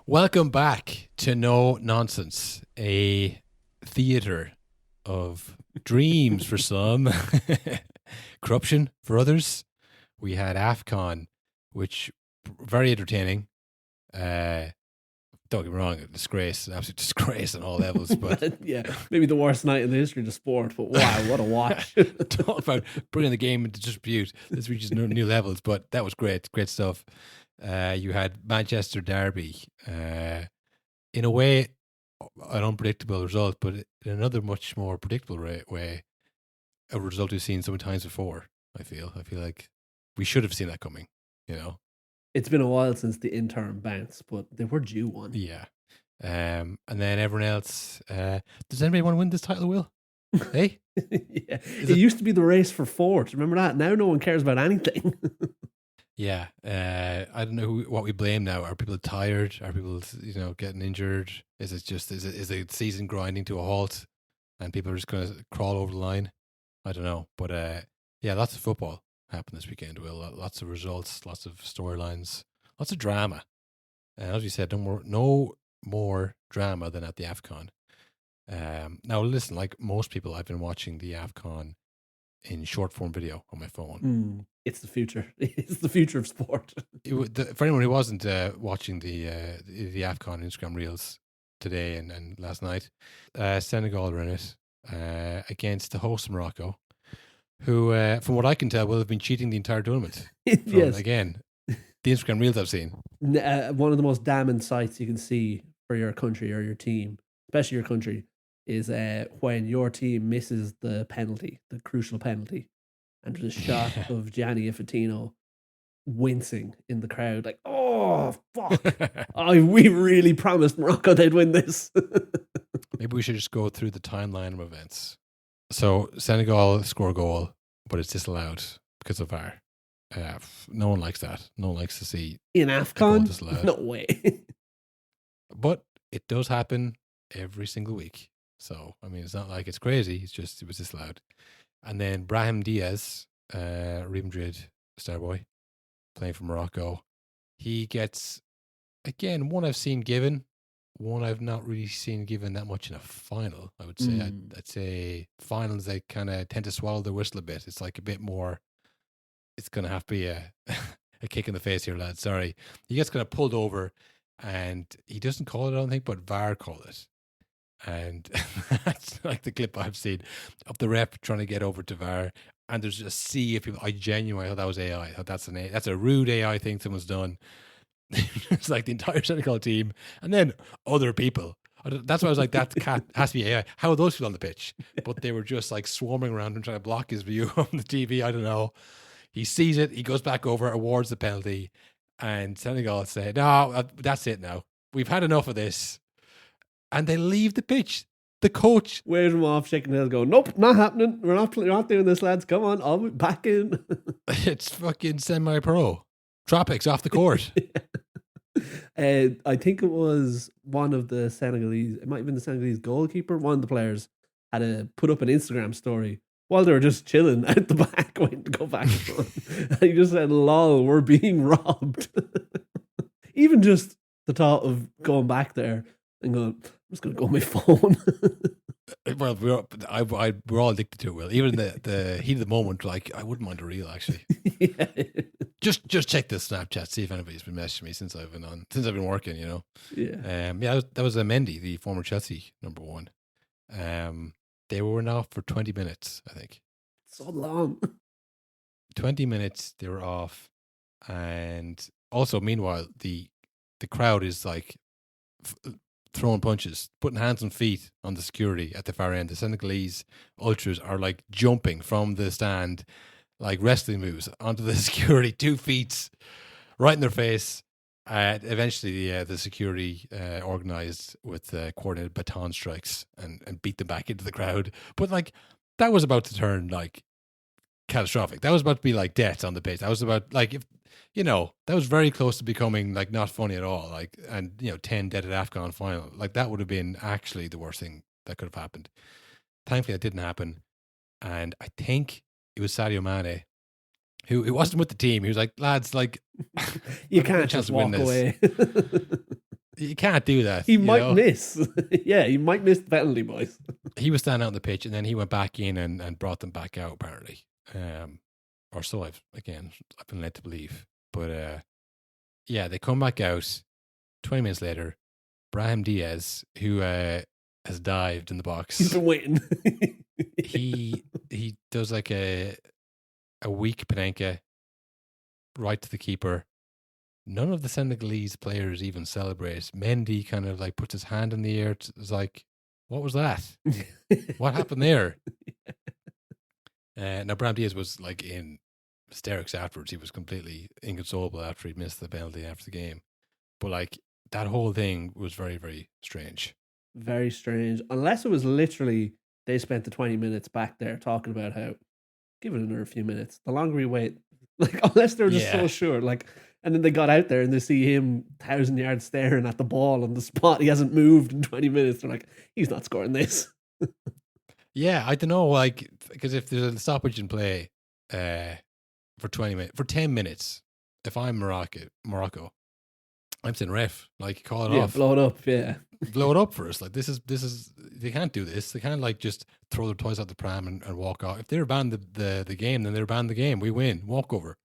Welcome back to No Nonsense, a theatre of dreams for some, corruption for others. We had AFCON, which very entertaining. Don't get me wrong, a disgrace, an absolute disgrace on all levels. But Yeah, maybe the worst night in the history of the sport. But wow, what a watch! talk about bringing the game into dispute. This reaches new levels, but that was great stuff. You had Manchester Derby. In a way, an unpredictable result, but in another much more predictable way, a result we've seen so many times before. I feel like we should have seen that coming. You know, It's been a while since the interim bounce, but they were due one. yeah. And then everyone else. Does anybody want to win this title? Will? Hey, Yeah, it used to be the race for fourth. Remember that? Now no one cares about anything. yeah. I don't know what we blame now. Are people tired? Are people getting injured? Is the season grinding to a halt, and people are just going to crawl over the line? I don't know, but yeah, lots of football happened this weekend. Will lots of results, lots of storylines, lots of drama. And as you said, no more drama than at the AFCON. Now, listen, like most people, I've been watching the AFCON in short form video on my phone. It's the future. It's the future of sport. For anyone who wasn't watching the AFCON Instagram reels today and last night, Senegal were in it against the host Morocco, who, from what I can tell, will have been cheating the entire tournament. Yes. Again, the Instagram reels I've seen. One of the most damning sights you can see for your country or your team, especially your country, is when your team misses the penalty, the crucial penalty, and there's a shot of Gianni Infantino wincing in the crowd, like, oh, fuck. We really promised Morocco they'd win this. Maybe we should just go through the timeline of events. So Senegal score a goal, but it's disallowed because of VAR. No one likes that. No one likes to see in AFCON. Disallowed. No way. But it does happen every single week. So I mean, it's not like it's crazy. It was disallowed. And then Brahim Diaz, Real Madrid star boy, playing for Morocco. He gets, again, one I've seen given, one I've not really seen given that much in a final, I would say. I'd say finals, they kind of tend to swallow their whistle a bit. It's like a bit more, it's going to have to be a kick in the face here, lad. Sorry. He gets kind of pulled over and he doesn't call it, I don't think, but VAR call it. And that's like the clip I've seen of the ref trying to get over to VAR. And there's a sea of people. I thought that was AI. I thought that's a rude AI thing someone's done. It's like the entire Senegal team, and then other people. That's why I was like, that has to be AI. How are those people on the pitch? But they were just like swarming around him, trying to block his view on the TV. I don't know. He sees it. He goes back over, awards the penalty, and Senegal say, "No, that's it. Now we've had enough of this," and they leave the pitch. The coach waved him off, shaking his head, going, "Nope, not happening. We're not doing this, lads. Come on, I'll be back in." It's fucking semi-pro. Tropics off the court. I think it was one of the Senegalese, it might have been the Senegalese goalkeeper, one of the players had to put up an Instagram story while they were just chilling out the back, waiting to go back on. And he just said, "Lol, we're being robbed." Even just the thought of going back there and going, "I'm just going to go on my phone." Well, we're all addicted to it, Will. Even the heat of the moment, like, I wouldn't mind a reel, actually. Yeah. Just check the Snapchat, see if anybody's been messaging me since I've been working, you know. Yeah. That was Mendy, the former Chelsea number one. They were off for 20 minutes, I think. So long. 20 minutes they were off, and also meanwhile the crowd is like throwing punches, putting hands and feet on the security at the far end. The Senegalese ultras are like jumping from the stand, like wrestling moves, onto the security, 2 feet right in their face. Eventually, the security organized with coordinated baton strikes and beat them back into the crowd. But like, that was about to turn like catastrophic. That was about to be like deaths on the pitch. That was about like, if that was very close to becoming like not funny at all. Like, and 10 dead at AFCON final. Like, that would have been actually the worst thing that could have happened. Thankfully, that didn't happen. And I think it was Sadio Mane who wasn't with the team. He was like, "Lads, like, you can't just walk away." You can't do that. He might miss. Yeah, he might miss the penalty, boys. He was standing out on the pitch, and then he went back in and brought them back out, apparently. Or so I've been led to believe. But yeah, they come back out 20 minutes later. Brahim Diaz, who has dived in the box. He's been waiting. He does like a weak Panenka right to the keeper. None of the Senegalese players even celebrate. Mendy kind of like puts his hand in the air. It's like, what was that? What happened there? Now, Brahim Diaz was like in hysterics afterwards. He was completely inconsolable after he'd missed the penalty after the game. But like that whole thing was very, very strange. Very strange. Unless it was literally they spent the 20 minutes back there talking about how give it another few minutes. The longer we wait, like unless they're just so sure, like. And then they got out there and they see him 1,000 yards staring at the ball on the spot. He hasn't moved in 20 minutes. They're like, he's not scoring this. Yeah, I don't know, like, because if there's a stoppage in play for 10 minutes, if I'm Morocco, I'm saying ref, like, call it off. Blow it up, yeah. Blow it up for us. Like, this is, they can't do this. They can't, like, just throw their toys out the pram and walk off. If they're banned the game, then they're banned the game. We win. Walk over.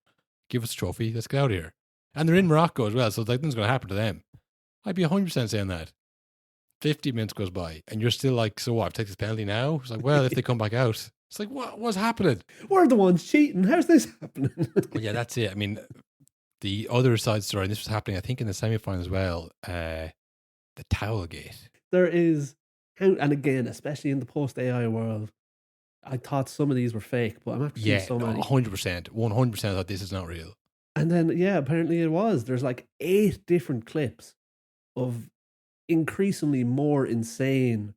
Give us a trophy. Let's get out of here. And they're in Morocco as well, so like nothing's going to happen to them. I'd be 100% saying that. 50 minutes goes by, and you're still like, so what, I've taken this penalty now? It's like, well, if they come back out. It's like, what's happening? We're the ones cheating. How's this happening? Well, yeah, that's it. I mean, the other side story, and this was happening, I think, in the semi-final as well, the towel gate. There is, and again, especially in the post-AI world, I thought some of these were fake, but I'm after seeing so many. 100%. 100% thought this is not real. And then, yeah, apparently it was. There's like 8 different clips of increasingly more insane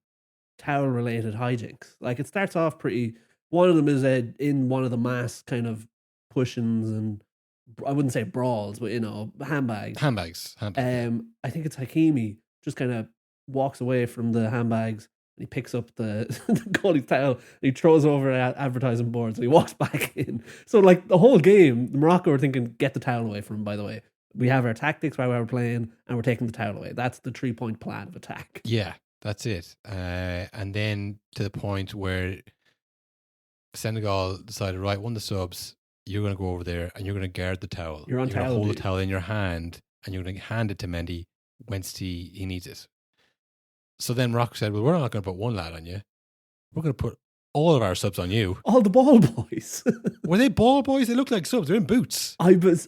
towel-related hijinks. Like, it starts off pretty... One of them is in one of the mass kind of push-ins and... I wouldn't say brawls, but, you know, handbags. Handbags. I think it's Hakimi just kind of walks away from the handbags and he picks up the goalie's towel and he throws over advertising boards and he walks back in. So, like, the whole game, Morocco are thinking, get the towel away from him, by the way. We have our tactics while we're playing and we're taking the towel away. That's the 3-point plan of attack. Yeah, that's it. And then to the point where Senegal decided, right, one of the subs, you're going to go over there and you're going to guard the towel. You're going to hold the towel in your hand and you're going to hand it to Mendy once he needs it. So then Morocco said, well, we're not going to put one lad on you. We're going to put all of our subs on you. All the ball boys. Were they ball boys? They look like subs. They're in boots.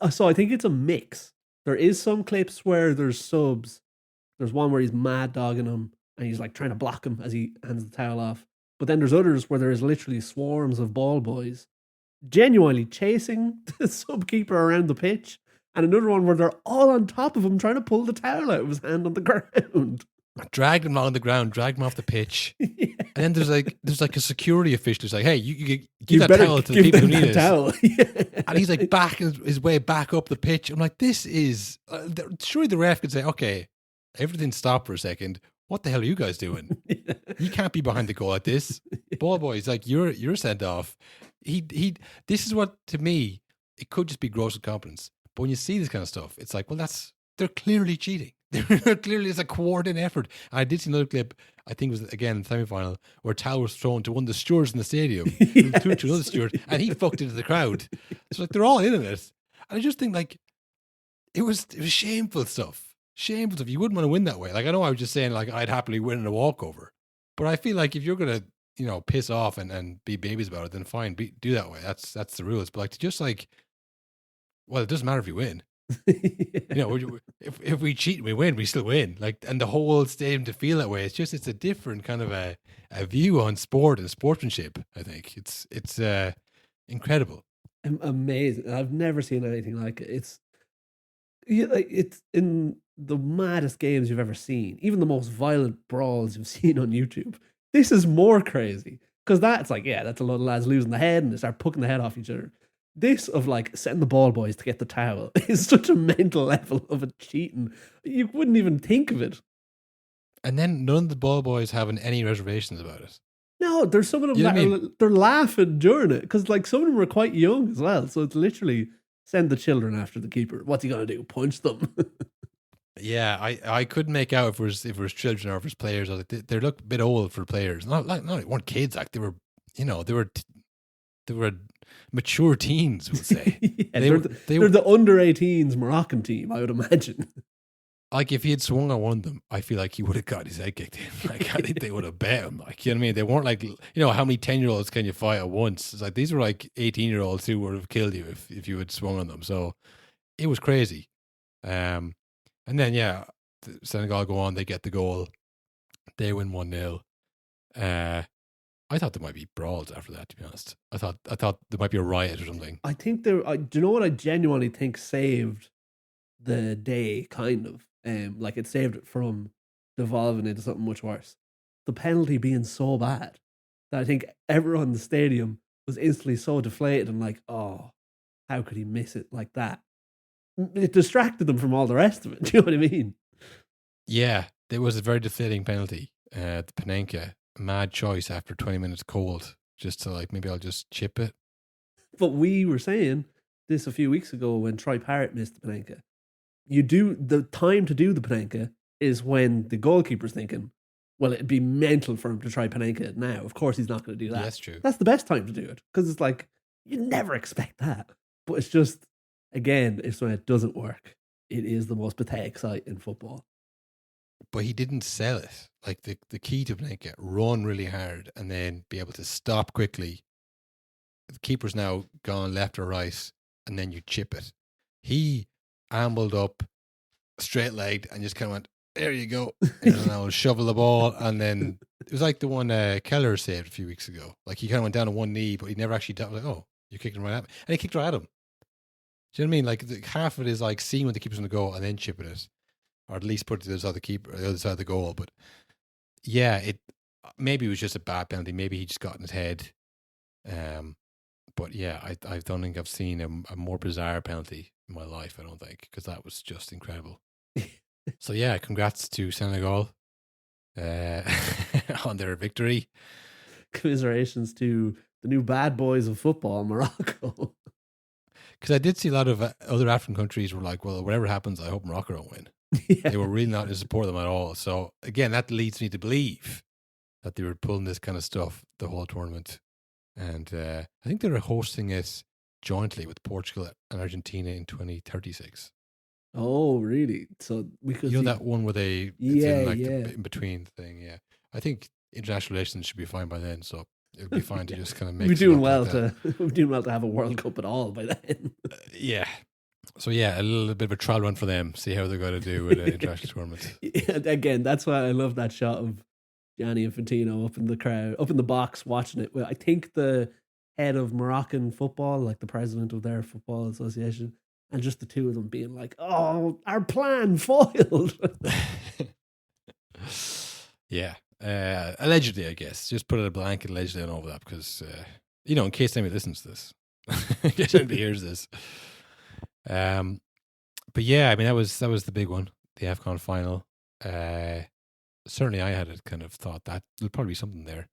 So I think it's a mix. There is some clips where there's subs. There's one where he's mad dogging him and he's like trying to block him as he hands the towel off. But then there's others where there is literally swarms of ball boys genuinely chasing the sub keeper around the pitch. And another one where they're all on top of him trying to pull the towel out of his hand on the ground. Dragged him on the ground, dragged him off the pitch. Yeah. And then there's like a security official who's like, hey, you give that towel to the people who need it. Yeah. And he's like back his way back up the pitch. I'm like, this is surely the ref could say, okay, everything stop for a second. What the hell are you guys doing? Yeah. You can't be behind the goal like this. Yeah. Ball boys, like you're sent off. This is what, to me, it could just be gross incompetence. But when you see this kind of stuff, it's like, well, they're clearly cheating. Clearly, it's a coordinated effort. And I did see another clip, I think it was, again, in the semi-final, where a towel was thrown to one of the stewards in the stadium, yes. to another steward, and he fucked into the crowd. So, like, they're all in it. And I just think, like, it was shameful stuff. Shameful stuff. You wouldn't want to win that way. Like, I know I was just saying, like, I'd happily win in a walkover. But I feel like if you're going to, you know, piss off and be babies about it, then fine, do that way. That's the rules. But, like, to just, like, well, it doesn't matter if you win. Yeah. You know, if we cheat and we win, we still win. Like, and the whole stadium to feel that way. It's a different kind of a view on sport and sportsmanship. I think it's incredible, amazing. I've never seen anything like it. It's in the maddest games you've ever seen. Even the most violent brawls you've seen on YouTube. This is more crazy because that's like, yeah, that's a lot of lads losing the head and they start pucking the head off each other. This of like setting the ball boys to get the towel is such a mental level of a cheating. You wouldn't even think of it. And then none of the ball boys having any reservations about it. No, there's some of them they're laughing during it because like some of them are quite young as well. So it's literally send the children after the keeper. What's he going to do? Punch them? Yeah, I couldn't make out if it was children or if it was players. I was like, they look a bit old for players. Not they weren't kids. Like they were, they were mature teens. We'll say Yeah, they they're were the, they they're were the under 18s Moroccan team, I would imagine. like if he had swung on one of them, I feel like he would have got his head kicked in. Like I think they would have bet him. Like you know what I mean? They weren't like how many 10-year-olds can you fight at once? It's like these were like 18-year-olds who would have killed you if you had swung on them. So it was crazy. And then Senegal go on, they get the goal, they win 1-0. I thought there might be brawls after that. To be honest, I thought there might be a riot or something. I think do you know what I genuinely think saved the day, kind of? Like it saved it from devolving into something much worse. The penalty being so bad that I think everyone in the stadium was instantly so deflated and like, oh, how could he miss it like that? It distracted them from all the rest of it. Do you know what I mean? Yeah, there was a very deflating penalty. The Panenka, mad choice after 20 minutes cold, just to like maybe I'll just chip it. But we were saying this a few weeks ago when Troy Parrott missed the Panenka. You do the time to do the Panenka is when the goalkeeper's thinking, well, it'd be mental for him to try Panenka it now. Of course, he's not going to do that. Yeah, that's true. That's the best time to do it because it's like you never expect that. But it's just, again, it's when it doesn't work. It is the most pathetic sight in football. But he didn't sell it. Like the key to Panenka, run really hard and then be able to stop quickly. The keeper's now gone left or right, and then you chip it. He ambled up, straight legged, and just kind of went, there you go. And I'll shovel the ball. And then it was like the one Keller saved a few weeks ago. Like he kind of went down on one knee, but he never actually did. Like, oh, you kicked him right at me. And he kicked right at him. Do you know what I mean? Like half of it is like seeing when the keeper's going to go and then chipping it. Or at least put it to the other side of the keeper, the other side of the goal. But yeah, maybe it was just a bad penalty. Maybe he just got in his head. But yeah, I don't think I've seen a more bizarre penalty in my life. I don't think, because that was just incredible. So yeah, congrats to Senegal on their victory. Commiserations to the new bad boys of football, Morocco. Because I did see a lot of other African countries were like, well, whatever happens, I hope Morocco don't win. Yeah. They were really not to support them at all. So again, that leads me to believe that they were pulling this kind of stuff the whole tournament. And I think they were hosting it jointly with Portugal and Argentina in 2036. Oh, really? So we could see that one where they the in between thing. Yeah, I think international relations should be fine by then. So it'll be fine to just kind of make. We're doing well to have a World Cup at all by then. Yeah. So yeah, a little bit of a trial run for them. See how they're going to do with an international tournament. Yeah, again, that's why I love that shot of Gianni Infantino up in the crowd, up in the box, watching it. Well, I think the head of Moroccan football, like the president of their football association, and just the two of them being like, "Oh, our plan foiled." Yeah, allegedly, I guess. Just put a blanket allegedly on over that because in case anybody listens to this, in case anybody hears this. But yeah, I mean that was the big one, the AFCON final. Certainly I had a kind of thought that there'll probably be something there.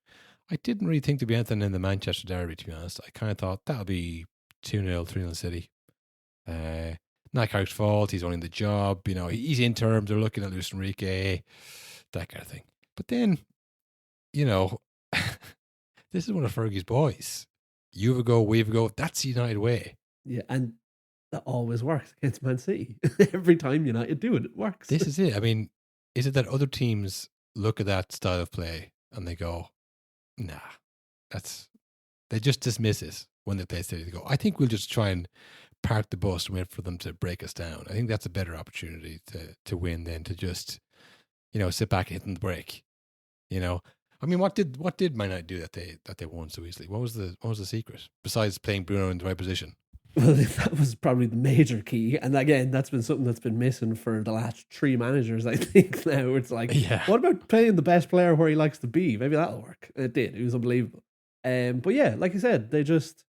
I didn't really think there'd be anything in the Manchester derby, to be honest. I kind of thought that'll be 2-0, 3-0 City. Not Carrick's fault, he's only in the job, he's interim, they're looking at Luis Enrique, that kind of thing. But then, this is one of Fergie's boys. You have a go, we have a go, that's the United way. Yeah, and that always works against Man City. Every time United do it, it works. This is it. I mean, is it that other teams look at that style of play and they go, nah, they just dismiss it when they play City? They go, I think we'll just try and park the bus and wait for them to break us down. I think that's a better opportunity to win than to just, sit back and hit them the break. I mean, what did Man United do that they won so easily? What was the secret besides playing Bruno in the right position? Well, that was probably the major key. And again, that's been something that's been missing for the last 3 managers, I think. Now it's like, what about playing the best player where he likes to be? Maybe that'll work. It did. It was unbelievable. But yeah, like you said, they just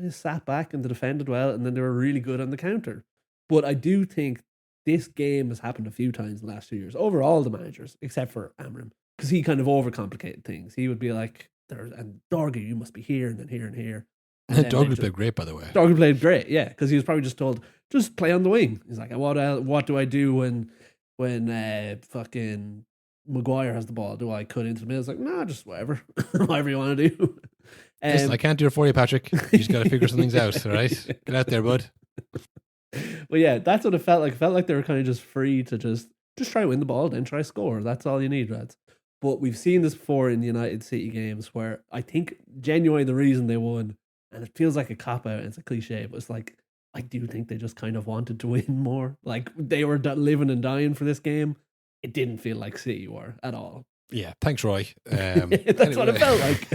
sat back and they defended well, and then they were really good on the counter. But I do think this game has happened a few times in the last 2 years, over all the managers, except for Amram, because he kind of overcomplicated things. He would be like, and Dorgy, you must be here and then here and here. Dorgy played great, by the way. Dorgy played great, yeah, because he was probably just told, just play on the wing. He's like, what do I do when when fucking Maguire has the ball. Do I cut into the middle? It's like, nah, just whatever. Whatever you want to do. Listen, I can't do it for you, Patrick. You just got to figure some things out, all right? Get out there, bud. Well, yeah, that's what it felt like. It felt like they were kind of just free to just try to win the ball, then try to score. That's all you need, lads. But we've seen this before in United City games where I think genuinely the reason they won, and it feels like a cop-out and it's a cliche, but it's like, I do think they just kind of wanted to win more. Like, they were living and dying for this game. It didn't feel like City were at all. Yeah, thanks, Roy. That's what it felt like.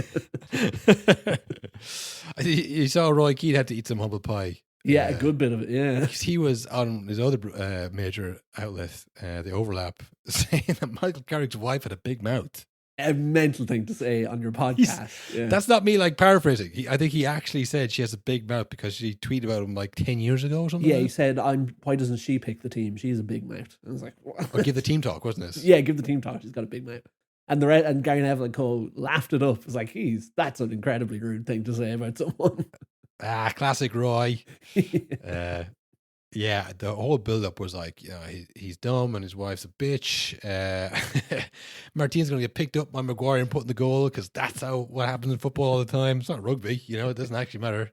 You saw Roy Keane had to eat some humble pie. Yeah, a good bit of it, yeah. He was on his other major outlet, The Overlap, saying that Michael Carrick's wife had a big mouth. A mental thing to say on your podcast. Yeah. That's not me like paraphrasing. I think he actually said she has a big mouth because she tweeted about him like 10 years ago or something. Yeah, he said, why doesn't she pick the team? She's a big mouth. I was like, what? Or give the team talk, wasn't it? Yeah, give the team talk. She's got a big mouth. And and Gary Neville and Co laughed it up. It was like, that's an incredibly rude thing to say about someone. Classic Roy. Yeah, the whole build-up was like, he's dumb and his wife's a bitch. Martin's going to get picked up by Maguire and put in the goal because that's what happens in football all the time. It's not rugby, it doesn't actually matter.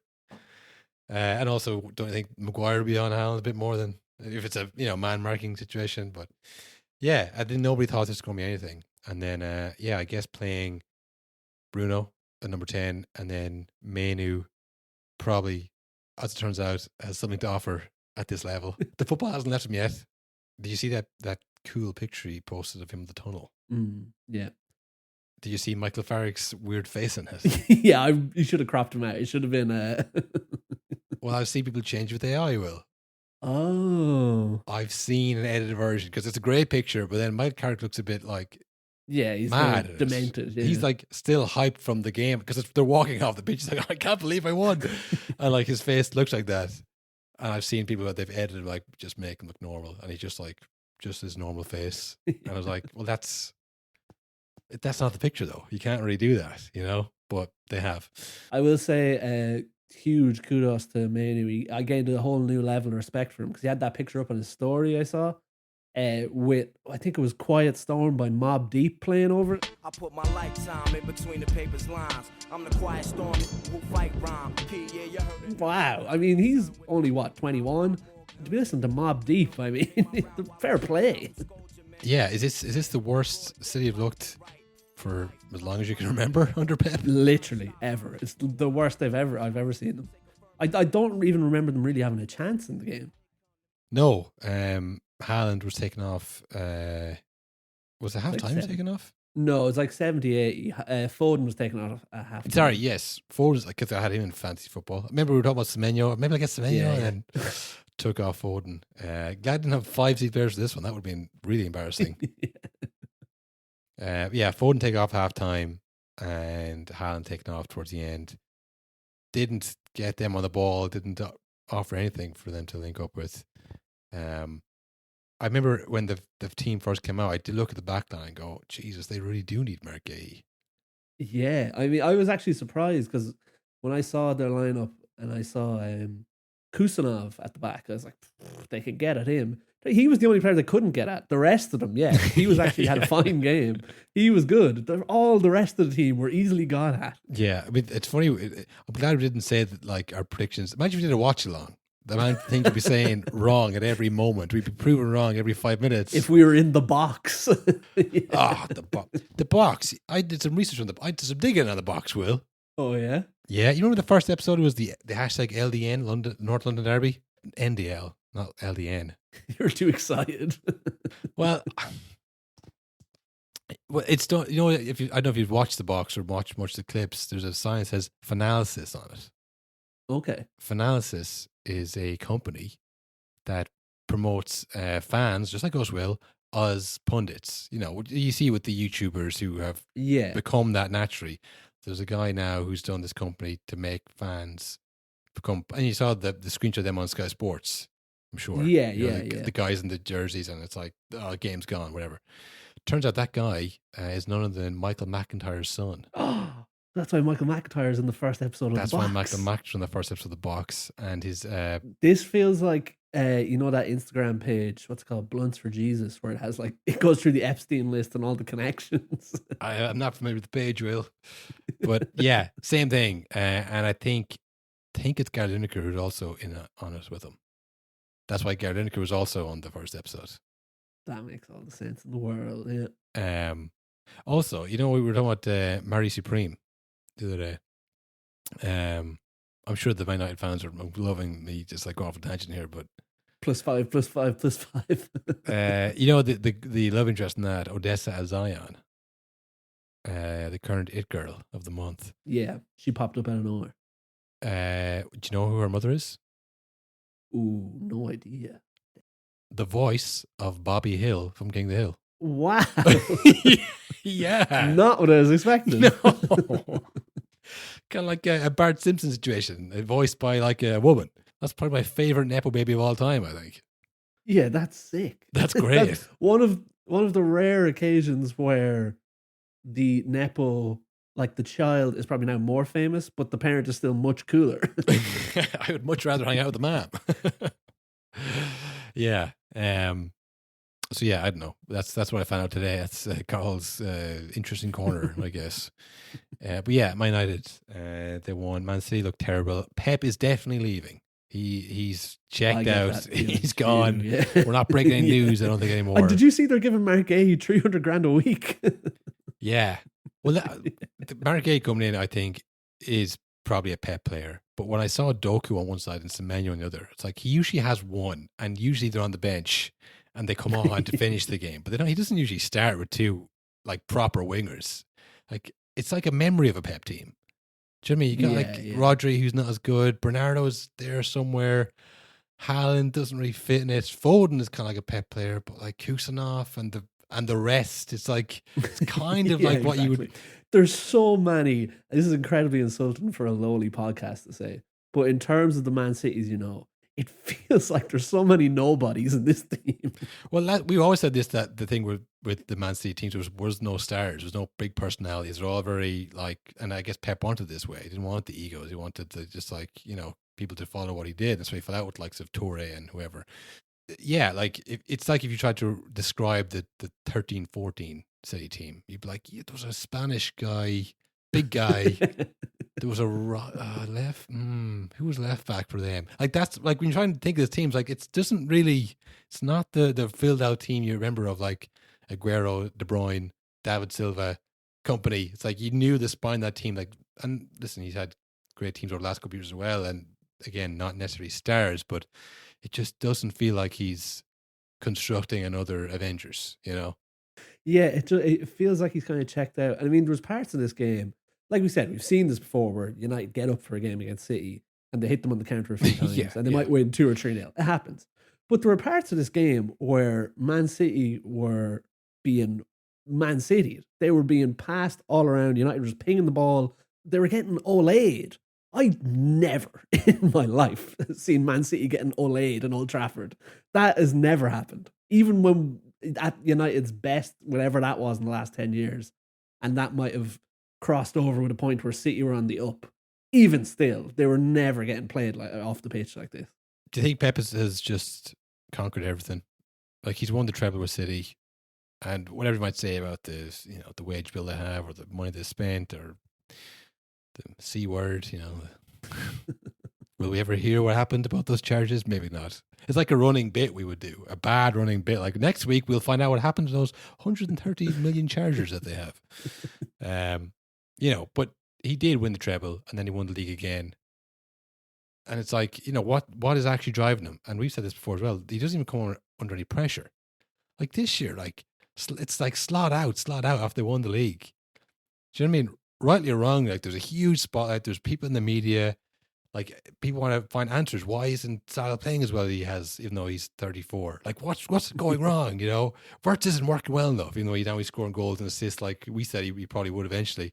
And also, don't you think Maguire will be on Haaland a bit more than if it's a man-marking situation? But yeah, I think nobody thought this was going to be anything. And then, I guess playing Bruno at number 10 and then Manu probably, as it turns out, has something to offer at this level. The football hasn't left him yet. Did you see that cool picture he posted of him in the tunnel? Yeah. Did you see Michael Carrick's weird face in it? Yeah, you should have cropped him out. It should have been... Well, I've seen people change with AI, Will. Oh. I've seen an edited version because it's a great picture, but then Michael Carrick looks a bit like... Yeah, he's mad, demented. Yeah. He's like still hyped from the game because they're walking off the pitch. He's like, I can't believe I won, and like his face looks like that. And I've seen people that they've edited like just make him look normal, and he's just like his normal face. And I was like, well, that's not the picture though. You can't really do that, But they have. I will say, huge kudos to Manu. I gained a whole new level of respect for him because he had that picture up on his story. I saw. With I think it was Quiet Storm by Mobb Deep playing over it. I put my lifetime in between the paper's lines. I'm the quiet storm who fight rhyme. Yeah, you heard it. Wow. I mean, he's only 21? To be listening to Mobb Deep, I mean, fair play. Yeah, is this the worst City have looked for as long as you can remember under Pep? Literally ever. It's the worst I've ever seen them. I don't even remember them really having a chance in the game. No, Haaland was taken off. Was it halftime Like taken off? No, it's like 78. Foden was taken off at halftime. Sorry, yes. Foden, because I had him in fantasy football. I remember we were talking about Semenyo. Maybe I guess Semenyo and then took off Foden. Glad I didn't have 5 seat players for this one. That would have been really embarrassing. Foden take off halftime and Haaland taken off towards the end. Didn't get them on the ball. Didn't offer anything for them to link up with. I remember when the team first came out, I did look at the back line and go, Jesus, they really do need Mark Gay. Yeah, I mean, I was actually surprised because when I saw their lineup and I saw Kusanov at the back, I was like, they could get at him. He was the only player they couldn't get at. The rest of them, yeah, he was actually had a fine game. He was good. All the rest of the team were easily got at. Yeah, I mean, it's funny. I'm glad we didn't say that, like, our predictions. Imagine if we did a watch along. The amount of things we'd be saying wrong at every moment. We'd be proven wrong every 5 minutes. If we were in the box. The box. I did some research on I did some digging on the box, Will. Oh, yeah? Yeah, you remember the first episode was the hashtag LDN, North London Derby? NDL, not LDN. You're too excited. Well, it's done. I don't know if you've watched the box or watched much of the clips. There's a sign that says Finalysis on it. Okay. Finalysis is a company that promotes fans, just like us, Will, as pundits. You see with the YouTubers who have become that naturally. There's a guy now who's done this company to make fans become, and you saw the screenshot of them on Sky Sports, I'm sure. Yeah, the guys in the jerseys, and it's like, oh, game's gone, whatever. Turns out that guy is none other than Michael McIntyre's son. Oh, that's why Michael McIntyre is in the first episode of the box. That's why Michael McIntyre's in the first episode of the box, and his. This feels like you know that Instagram page, what's it called, Blunts for Jesus, where it has like, it goes through the Epstein list and all the connections. I'm not familiar with the page, Will, but yeah, same thing. And I think it's Gary Lineker who's also on it with him. That's why Gary Lineker was also on the first episode. That makes all the sense in the world. Yeah. Also, we were talking about Marie Supreme the other day. I'm sure the Man United fans are loving me just like go off a tangent here, but +5, +5, +5. the love interest in that, Odessa Azayan, the current it girl of the month. Yeah, she popped up out of nowhere. Do you know who her mother is? Ooh, no idea. The voice of Bobby Hill from King of the Hill. Wow. Yeah. Not what I was expecting. No. Kind of like a Bart Simpson situation, voiced by like a woman. That's probably my favorite Nepo baby of all time, I think. Yeah, that's sick. That's great. That's one of the rare occasions where the Nepo, like the child, is probably now more famous, but the parent is still much cooler. I would much rather hang out with the mom. Yeah. So yeah, I don't know. That's what I found out today. That's Carl's interesting corner, I guess. But yeah, Man United, they won. Man City looked terrible. Pep is definitely leaving. He's checked out. He's gone. Yeah. We're not breaking any news, I don't think, anymore. And did you see they're giving Mark Gay $300,000 a week? Yeah. Well, Mark Gay coming in, I think, is probably a Pep player. But when I saw Doku on one side and Semenyo on the other, it's like he usually has one, and usually they're on the bench and they come on to finish the game. But he doesn't usually start with two like proper wingers. Like it's like a memory of a Pep team. Do you know what I mean? You got Rodri, who's not as good. Bernardo's there somewhere. Haaland doesn't really fit in it. Foden is kind of like a Pep player, but like Kusanov and the rest, it's like it's kind of like what you would. There's so many. This is incredibly insulting for a lowly podcast to say, but in terms of the Man Cities, it feels like there's so many nobodies in this team. Well, we always said this, that the thing with the Man City teams was no stars, there was no big personalities. They're all very like, and I guess Pep wanted this way. He didn't want the egos. He wanted to just like people to follow what he did. That's why he fell out with likes of Toure and whoever. Yeah, like it's like if you tried to describe the 13-14 City team, you'd be like, yeah, there was a Spanish guy, big guy. There was a left. Who was left back for them? Like that's like when you're trying to think of the teams, like it doesn't really. It's not the filled out team you remember of like Aguero, De Bruyne, David Silva, company. It's like you knew the spine of that team. Like, and listen, he's had great teams over the last couple of years as well, and again, not necessarily stars, but it just doesn't feel like he's constructing another Avengers. Yeah, it feels like he's kind of checked out. I mean, there was parts of this game. Like we said, we've seen this before where United get up for a game against City and they hit them on the counter a few times and they might win 2 or 3-0. It happens. But there were parts of this game where Man City were being Man City. They were being passed all around. United was pinging the ball. They were getting Olayed. I never in my life seen Man City getting Olayed in Old Trafford. That has never happened. Even when at United's best, whatever that was in the last 10 years. And that might have crossed over with a point where City were on the up. Even still, they were never getting played like off the pitch like this. Do you think Pep has just conquered everything? Like he's won the treble with City, and whatever you might say about this, the wage bill they have, or the money they spent, or the C word, will we ever hear what happened about those charges? Maybe not. It's like a running bit we would do, a bad running bit. Like next week, we'll find out what happened to those 130 million charges that they have. But he did win the treble, and then he won the league again. And it's like, what is actually driving him? And we've said this before as well. He doesn't even come under any pressure. Like this year, like it's like slot out after they won the league. Do you know what I mean? Rightly or wrong, like there's a huge spotlight. There's people in the media. Like people want to find answers. Why isn't Salah playing as well as he has, even though he's 34? Like what's going wrong? Wirtz isn't working well enough, even though he's scoring goals and assists like we said he probably would eventually.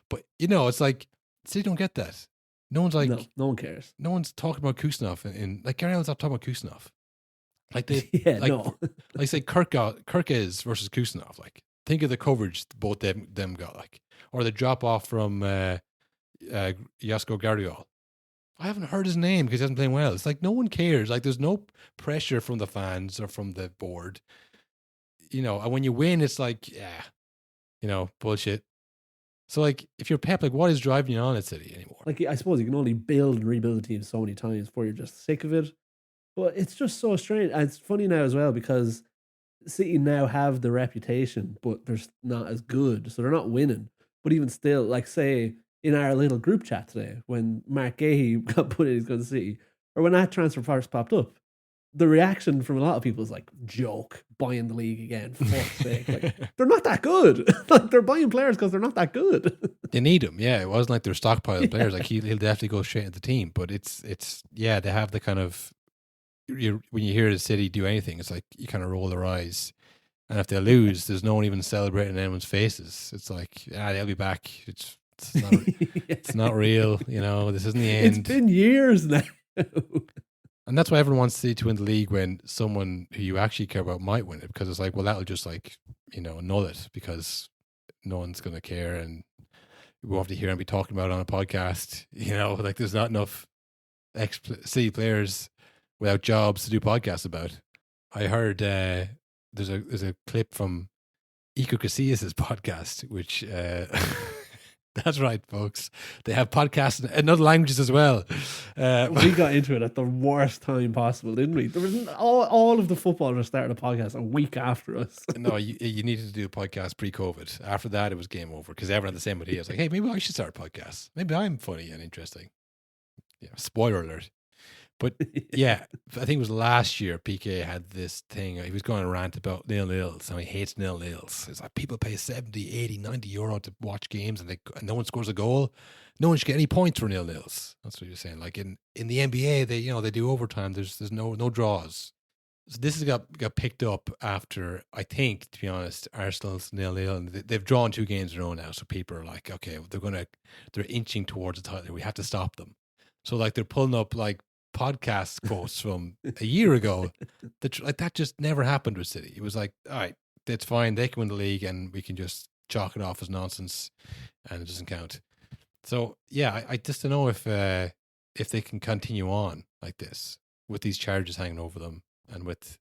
But it's like City don't get that. No one's like no one cares. No one's talking about Kusanov and like Gary Neville's not talking about Kusanov. Like they like say Kirk versus Kusanov. Like think of the coverage both them got, like, or the drop off from Jasko Gardiol. I haven't heard his name because he hasn't playing well. It's like no one cares. Like there's no pressure from the fans or from the board. And when you win, it's like, bullshit. So like if you're Pep, like what is driving you on at City anymore? Like I suppose you can only build and rebuild the team so many times before you're just sick of it. But it's just so strange. And it's funny now as well because City now have the reputation, but they're not as good. So they're not winning. But even still, like say in our little group chat today, when Mark Gahey got put in, he's going to City, or when that transfer first popped up, the reaction from a lot of people is like, joke, buying the league again, for fuck's sake. Like, they're not that good. Like, they're buying players because they're not that good. They need him, yeah. It wasn't like they're stockpiled players. Like, he'll definitely go straight into the team. But it's they have the kind of, when you hear the City do anything, it's like you kind of roll their eyes. And if they lose, there's no one even celebrating anyone's faces. It's like, they'll be back. It's not, it's not real, this isn't the end. It's been years now. And that's why everyone wants City to win the league when someone who you actually care about might win it, because it's like, well, that'll just like, null it because no one's going to care and we won't have to hear and be talking about it on a podcast. Like there's not enough City players without jobs to do podcasts about. I heard there's a clip from Iker Casillas' podcast, which that's right, folks. They have podcasts in other languages as well. We got into it at the worst time possible, didn't we? There was all of the footballers started a podcast a week after us. No, you needed to do a podcast pre-COVID. After that, it was game over because everyone had the same idea. It's like, hey, maybe I should start a podcast. Maybe I'm funny and interesting. Yeah, spoiler alert. But yeah, I think it was last year PK had this thing. He was going to rant about nil-nils and he hates nil-nils. It's like people pay 70, 80, 90 euro to watch games and no one scores a goal. No one should get any points for nil-nils. That's what you're saying. Like in the NBA, they do overtime. There's no draws. So this has got picked up after, I think, to be honest, Arsenal's nil-nil. And they've drawn 2 games in a row now. So people are like, okay, they're inching towards the title. We have to stop them. So like they're pulling up like podcast quotes from a year ago that just never happened with City. It was like, all right, that's fine, they can win the league and we can just chalk it off as nonsense and it doesn't count. So yeah, I just don't know if they can continue on like this with these charges hanging over them and with,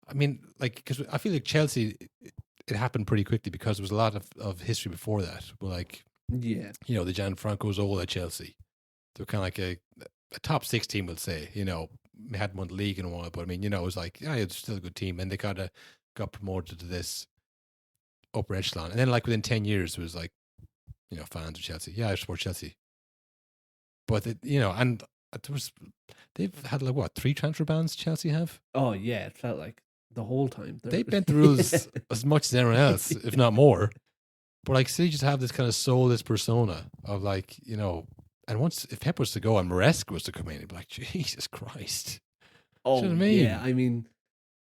I mean, like, because I feel like Chelsea, it happened pretty quickly because there was a lot of history before that. But like, yeah, the Gianfrancos all at Chelsea, they're kind of like a top 6 team, we'll say, they hadn't won the league in a while, but I mean, it was like, yeah, it's still a good team. And they got promoted to this upper echelon. And then like within 10 years, it was like, fans of Chelsea. Yeah, I support Chelsea. But, and they've had like what, 3 transfer bans Chelsea have? Oh yeah, it felt like the whole time. They bent the rules as much as anyone else, if not more. But like City just have this kind of soulless persona of like, and if Pep was to go and Maresca was to come in, it'd be like, Jesus Christ. Oh, you know what I mean? Yeah. I mean,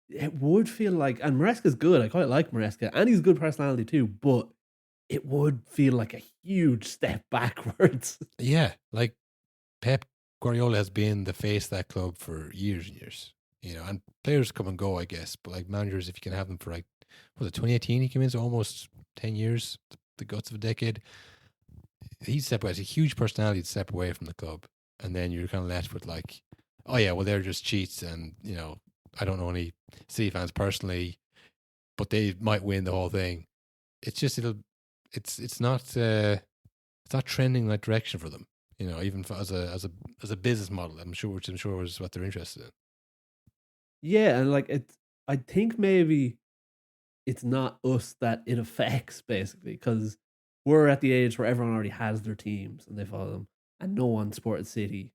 it would feel like, and Maresca's good. I quite like Maresca, and he's a good personality too. But it would feel like a huge step backwards. Yeah, like Pep Guardiola has been the face of that club for years and years. And players come and go, I guess. But like managers, if you can have them for like, was it 2018? He came in, so almost 10 years, the guts of a decade. He's stepped away. It's a huge personality to step away from the club, and then you're kind of left with like, oh yeah, well they're just cheats, and I don't know any City fans personally, but they might win the whole thing. It's just it's not trending in that direction for them. Even as a business model, which I'm sure was what they're interested in. Yeah, and like I think maybe it's not us that it affects basically because we're at the age where everyone already has their teams and they follow them, and no one supported City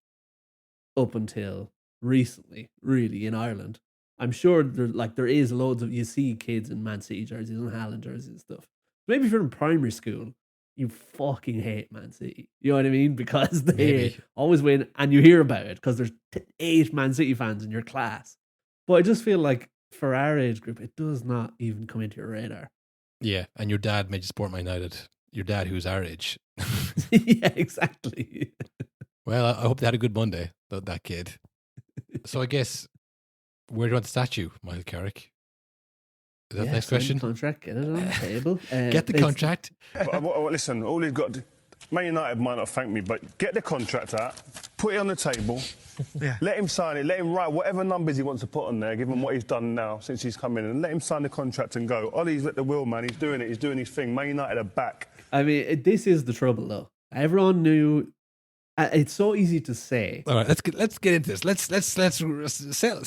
up until recently, really, in Ireland. I'm sure there is loads of, you see kids in Man City jerseys and Haaland jerseys and stuff. Maybe if you're in primary school, you fucking hate Man City. You know what I mean? Because they always win, and you hear about it because there's 8 Man City fans in your class. But I just feel like for our age group, it does not even come into your radar. Yeah, and your dad made you support Man United. Your dad, who's our age. Yeah, exactly. Well, I hope they had a good Monday, that kid. So I guess, where do you want the statue, Michael Carrick? Is that the next question? Contract, get it on the table. Get the contract. Listen, all you've got to, Man United might not thank me, but get the contract out, put it on the table. Yeah. Let him sign it. Let him write whatever numbers he wants to put on there, given what he's done now since he's come in, and let him sign the contract and go. Ollie's at the wheel, man. He's doing it. He's doing his thing. Man United are back. I mean, this is the trouble, though. Everyone knew. It's so easy to say. All right, let's get into this. Let's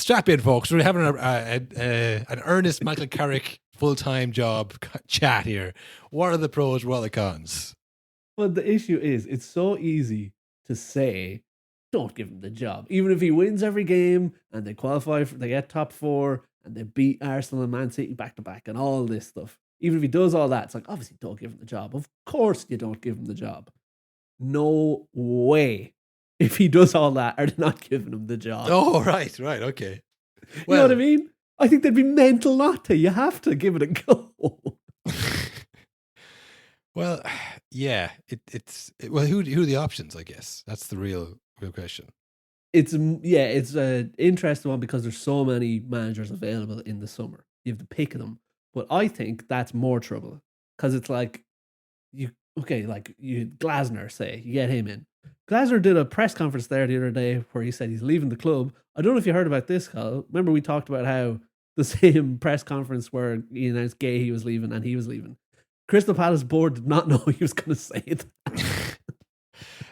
strap in, folks. We're having an earnest Michael Carrick full-time job chat here. What are the pros? What are the cons? Well, the issue is, it's so easy to say, don't give him the job. Even if he wins every game and they qualify, they get top 4 and they beat Arsenal and Man City back to back and all this stuff. Even if he does all that, it's like, obviously don't give him the job. Of course you don't give him the job. No way. If he does all that, are they not giving him the job? Oh, right, okay. You know what I mean? I think they'd be mental not to. You have to give it a go. Well, yeah, well, who are the options? I guess that's the real question. It's an interesting one because there's so many managers available in the summer. You have to pick them, but I think that's more trouble because it's like Glasner, say you get him in. Glasner did a press conference there the other day where he said he's leaving the club. I don't know if you heard about this, Kyle. Remember we talked about how the same press conference where he announced he was leaving and he was leaving. Crystal Palace board did not know he was going to say that.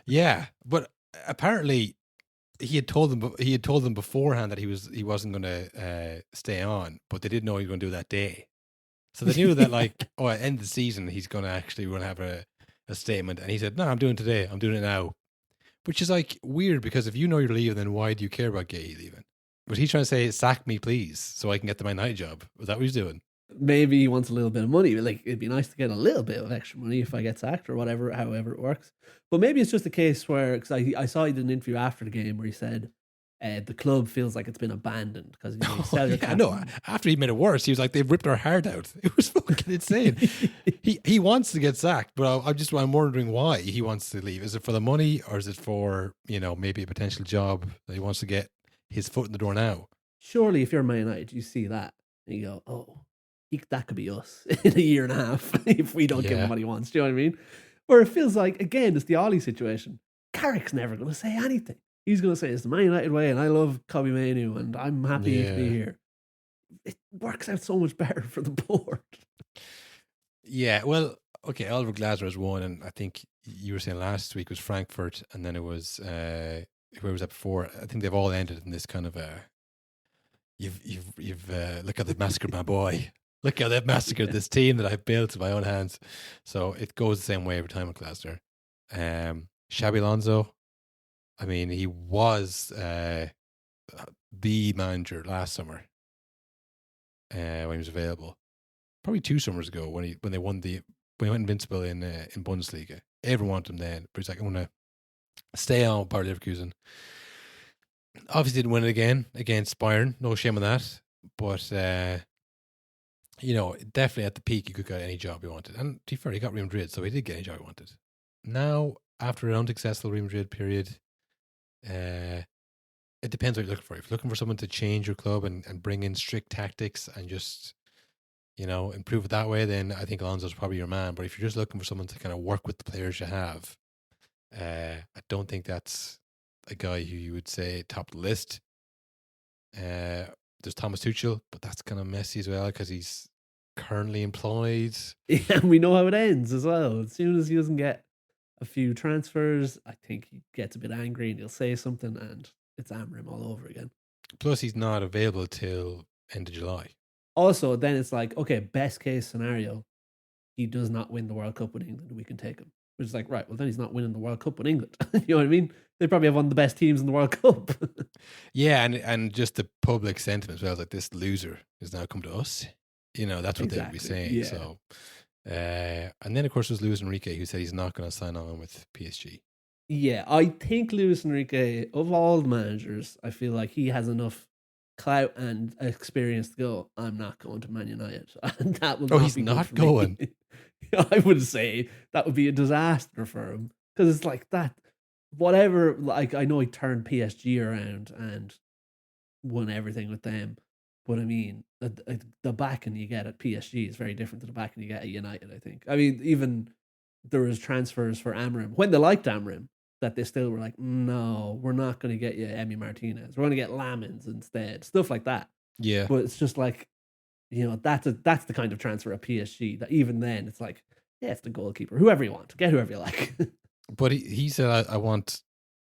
Yeah, but apparently he had told them beforehand that he wasn't going to stay on, but they didn't know he was going to do it that day. So they knew that at the end of the season he's going to have a statement, and he said, "No, I'm doing it today. I'm doing it now," which is weird because if you know you're leaving, then why do you care about Gay leaving? But he's trying to say, "Sack me, please, so I can get the Man United job." Was that what he's doing? Maybe he wants a little bit of money. It'd be nice to get a little bit of extra money if I get sacked or whatever, however it works. But maybe it's just a case where, because I saw he did an interview after the game where he said the club feels like it's been abandoned because no. After he made it worse, he was like, "They've ripped our heart out." It was fucking insane. he wants to get sacked, but I'm wondering why he wants to leave. Is it for the money, or is it for maybe a potential job that he wants to get his foot in the door now? Surely, if you're Man United, you see that and you go, "Oh, that could be us in a year and a half if we don't give him what he wants." Do you know what I mean? Or it feels like, again, it's the Ollie situation. Carrick's never going to say anything. He's going to say it's the Man United way and I love Kobe Mainu and I'm happy to be here. It works out so much better for the board. Yeah, well, okay, Oliver Glasner has won, and I think you were saying last week was Frankfurt, and then it was where was that before? I think they've all ended in this kind of you've look how they've massacred my boy. Look how they've massacred this team that I've built with my own hands. So it goes the same way every time with Glasner. Xabi Alonso, I mean, he was the manager last summer when he was available. Probably 2 summers ago when they went invincible in Bundesliga. Everyone wanted him then, but he's like, "I want to stay on with Bayer Leverkusen." Obviously didn't win it again against Bayern. No shame on that. But definitely at the peak, he could get any job he wanted. And to be fair, he got Real Madrid, so he did get any job he wanted. Now, after an unsuccessful Real Madrid period, it depends what you're looking for. If you're looking for someone to change your club and bring in strict tactics and just, improve it that way, then I think Alonso's probably your man. But if you're just looking for someone to kind of work with the players you have, I don't think that's a guy who you would say top of the list. There's Thomas Tuchel, but that's kind of messy as well because he's currently employed. Yeah, and we know how it ends as well. As soon as he doesn't get a few transfers, I think he gets a bit angry and he'll say something and it's Amram all over again. Plus, he's not available till end of July. Also, then it's like, okay, best case scenario, he does not win the World Cup with England and we can take him. Which is like, right, well, then he's not winning the World Cup with England. You know what I mean? They probably have one of the best teams in the World Cup. Yeah, and just the public sentiment as well, like this loser has now come to us. That's what they would be saying. Yeah. So, and then, of course, there's Luis Enrique, who said he's not going to sign on with PSG. Yeah, I think Luis Enrique, of all the managers, I feel like he has enough clout and experience to go, I'm not going to Man United. And that will he's not going. I would say that would be a disaster for him. Because it's like that, whatever, like I know he turned PSG around and won everything with them. But I mean, the backing you get at PSG is very different to the backing you get at United, I think. I mean, even there was transfers for Amram when they liked Amram. that they still were like, no, we're not going to get you Emi Martinez. We're going to get Lamins instead. Stuff like that. Yeah. But it's just like, that's the kind of transfer at PSG that even then it's like, yeah, it's the goalkeeper. Whoever you want. Get whoever you like. But he said, I want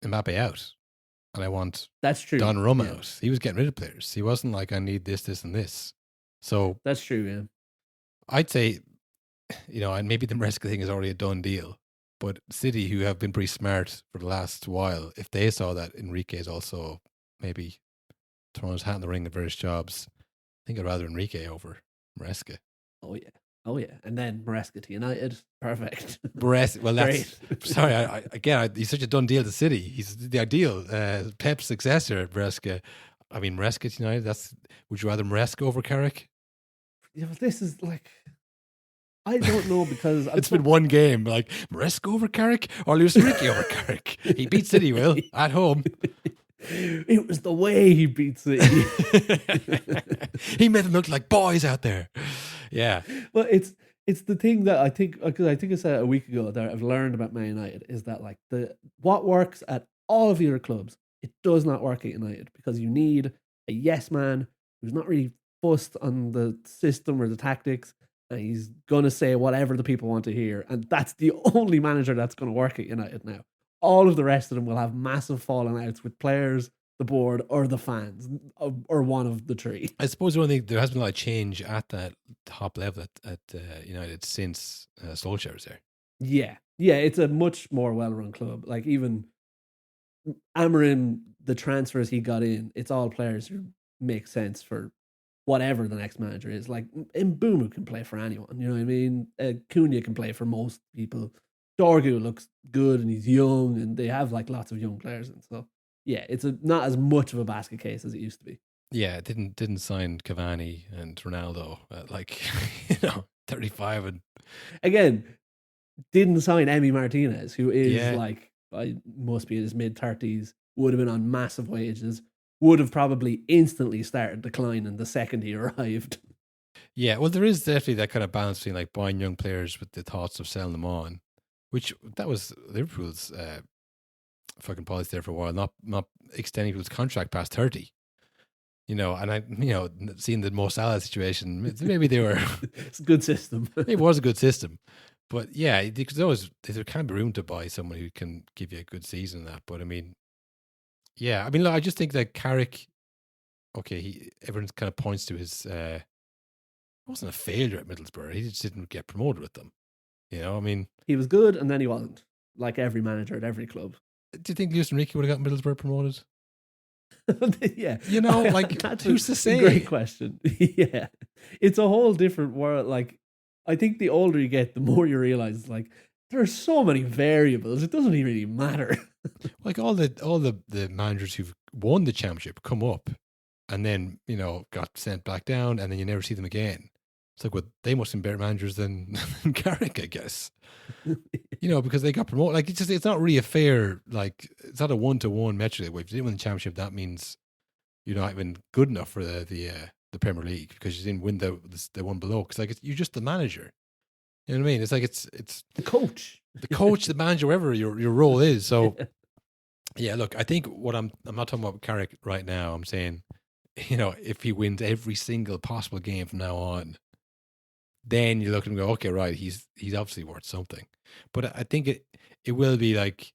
Mbappe out. And I want That's true. Donnarumma out. He was getting rid of players. He wasn't like, I need this, this, and this. So that's true, yeah. I'd say, and maybe the Maresca thing is already a done deal. But City, who have been pretty smart for the last while, if they saw that Enrique is also maybe throwing his hat in the ring at various jobs, I think I'd rather Enrique over Maresca. Oh, yeah. Oh, yeah. And then Maresca to United. Perfect. Maresca, well, that's... Great. Sorry, he's such a done deal to City. He's the ideal Pep's successor at Maresca. I mean, Maresca to United, would you rather Maresca over Carrick? Yeah, but this is like... I don't know because... It's been one game, like, Maresca over Carrick or Luis Enrique over Carrick? He beat City, Will, at home. It was the way he beat City. He made them look like boys out there. Yeah. Well, it's the thing that I think, because I think I said a week ago that I've learned about Man United is that like what works at all of the other clubs, it does not work at United because you need a yes man who's not really fussed on the system or the tactics, and he's gonna say whatever the people want to hear, and that's the only manager that's going to work at United now. All of the rest of them will have massive falling outs with players, the board, or the fans, or one of the three. I suppose the only thing, there has been a lot of change at that top level at United since Solskjaer was there. Yeah, it's a much more well-run club. Like even Amorim, the transfers he got in, it's all players who make sense for whatever the next manager is. Like Mbeumo can play for anyone, you know what I mean? Cunha can play for most people. Dorgu looks good and he's young, and they have like lots of young players, and so yeah, it's not as much of a basket case as it used to be. Yeah, it didn't sign Cavani and Ronaldo at like 35 and again didn't sign Emi Martinez, who is like must be in his mid-30s, would have been on massive wages, would have probably instantly started declining the second he arrived. Yeah, well, there is definitely that kind of balance between like buying young players with the thoughts of selling them on. Which that was Liverpool's fucking policy there for a while, not extending people's contract past 30. And I, seeing the Mo Salah situation, maybe they were. It's a good system. It was a good system, but yeah, there can be room to buy someone who can give you a good season in that. But I mean, yeah, I mean, look, I just think that Carrick, okay, everyone kind of points to his. It wasn't a failure at Middlesbrough. He just didn't get promoted with them. I mean... He was good, and then he wasn't. Like every manager at every club. Do you think Luis Enrique would have got Middlesbrough promoted? Yeah. Who's to say? Great question. Yeah. It's a whole different world. Like, I think the older you get, the more you realize, like, there's so many variables. It doesn't even really matter. Like, all the managers who've won the championship come up and then, got sent back down, and then you never see them again. It's like, well, they must have been better managers than Carrick, I guess. Because they got promoted. Like, it's not really a fair, like, it's not a one-to-one metric. If you didn't win the championship, that means you're not even good enough for the Premier League because you didn't win the one below. Because, like, you're just the manager. You know what I mean? It's like, it's the coach. The coach, the manager, whatever your role is. So, yeah, look, I think I'm not talking about Carrick right now. I'm saying, if he wins every single possible game from now on, then you look at him and go, okay, right, he's obviously worth something. But I think it will be like,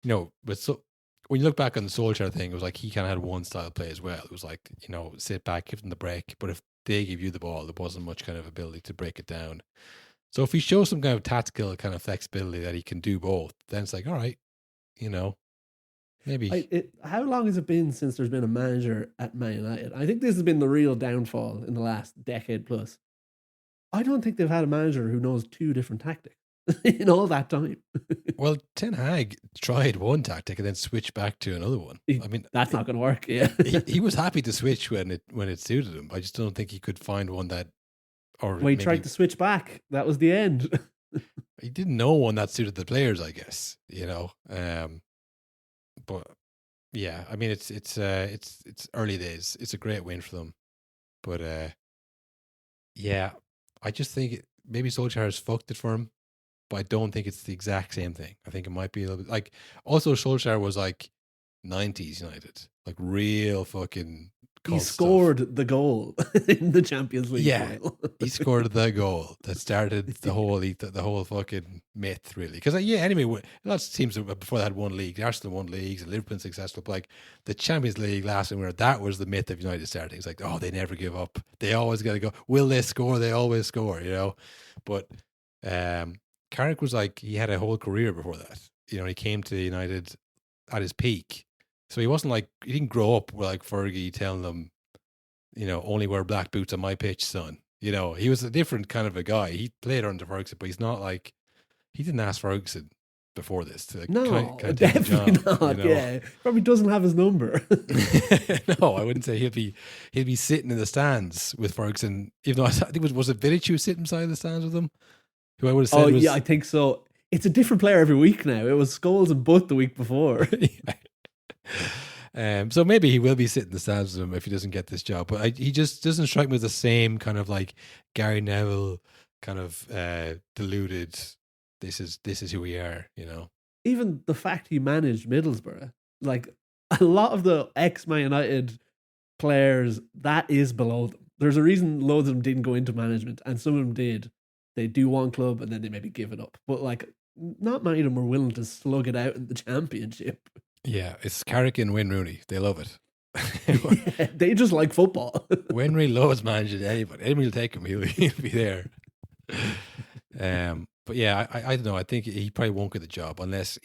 but so when you look back on the Solskjaer thing, it was like he kind of had one style of play as well. It was like, sit back, give them the break. But if they give you the ball, there wasn't much kind of ability to break it down. So if he shows some kind of tactical kind of flexibility that he can do both, then it's like, all right, maybe. How long has it been since there's been a manager at Man United? I think this has been the real downfall in the last decade plus. I don't think they've had a manager who knows two different tactics in all that time. Well, Ten Hag tried one tactic and then switched back to another one. I mean, that's not going to work. Yeah, he was happy to switch when it suited him. I just don't think he could find one that. Or he tried to switch back. That was the end. He didn't know one that suited the players, I guess. But yeah, I mean, it's early days. It's a great win for them, but yeah. I just think maybe Solskjaer has fucked it for him. but I don't think it's the exact same thing. I think it might be a little bit like. Also, Solskjaer was like 90s United, like real fucking. He scored the goal in the Champions League. Yeah, final. he scored the goal that started the whole fucking myth, really. Because anyway, lots of teams before that had won league. Arsenal won leagues, and Liverpool successful. But like the Champions League last winter, that was the myth of United starting. It's like, oh, they never give up. They always got to go. Will they score? They always score. But Carrick was like, he had a whole career before that. He came to United at his peak. So he wasn't like, he didn't grow up with like Fergie telling them, only wear black boots on my pitch, son. He was a different kind of a guy. He played under Ferguson, but he's not like, he didn't ask Ferguson before this to like, no, can I take definitely the job, not. Yeah, probably doesn't have his number. No, I wouldn't say he'd be sitting in the stands with Ferguson. Even though I think was it Vidic who was sitting beside the stands with him? Who I would have said was, yeah, I think so. It's a different player every week now. It was Scholes and Butt the week before. So maybe he will be sitting in the stands with him if he doesn't get this job. But he just doesn't strike me as the same kind of like Gary Neville kind of deluded. This is who we are. Even the fact he managed Middlesbrough, like a lot of the ex-Man United players, that is below them. There's a reason loads of them didn't go into management, and some of them did. They do one club and then they maybe give it up. But like, not many of them were willing to slug it out in the Championship. Yeah, it's Carrick and Wayne Rooney. They love it. Yeah, they just like football. Wayne Rooney loves managing anybody. Anybody will take him. He'll be there. But yeah, I don't know. I think he probably won't get the job unless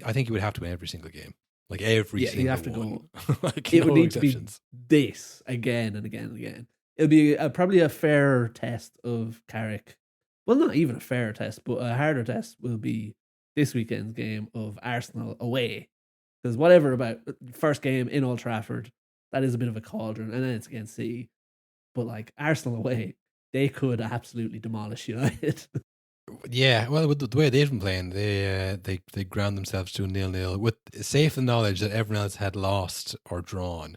I think he would have to win every single game, like every single you have to one. go. Like, It no would need exceptions. to be this again and again and again. It'll be probably a fair test of Carrick. Well, not even a fair test, but a harder test will be this weekend's game of Arsenal away. Because whatever about first game in Old Trafford, that is a bit of a cauldron, and then it's against City. But like Arsenal away, they could absolutely demolish United. Yeah, well, with the way they've been playing, they ground themselves to a 0-0 with safe the knowledge that everyone else had lost or drawn.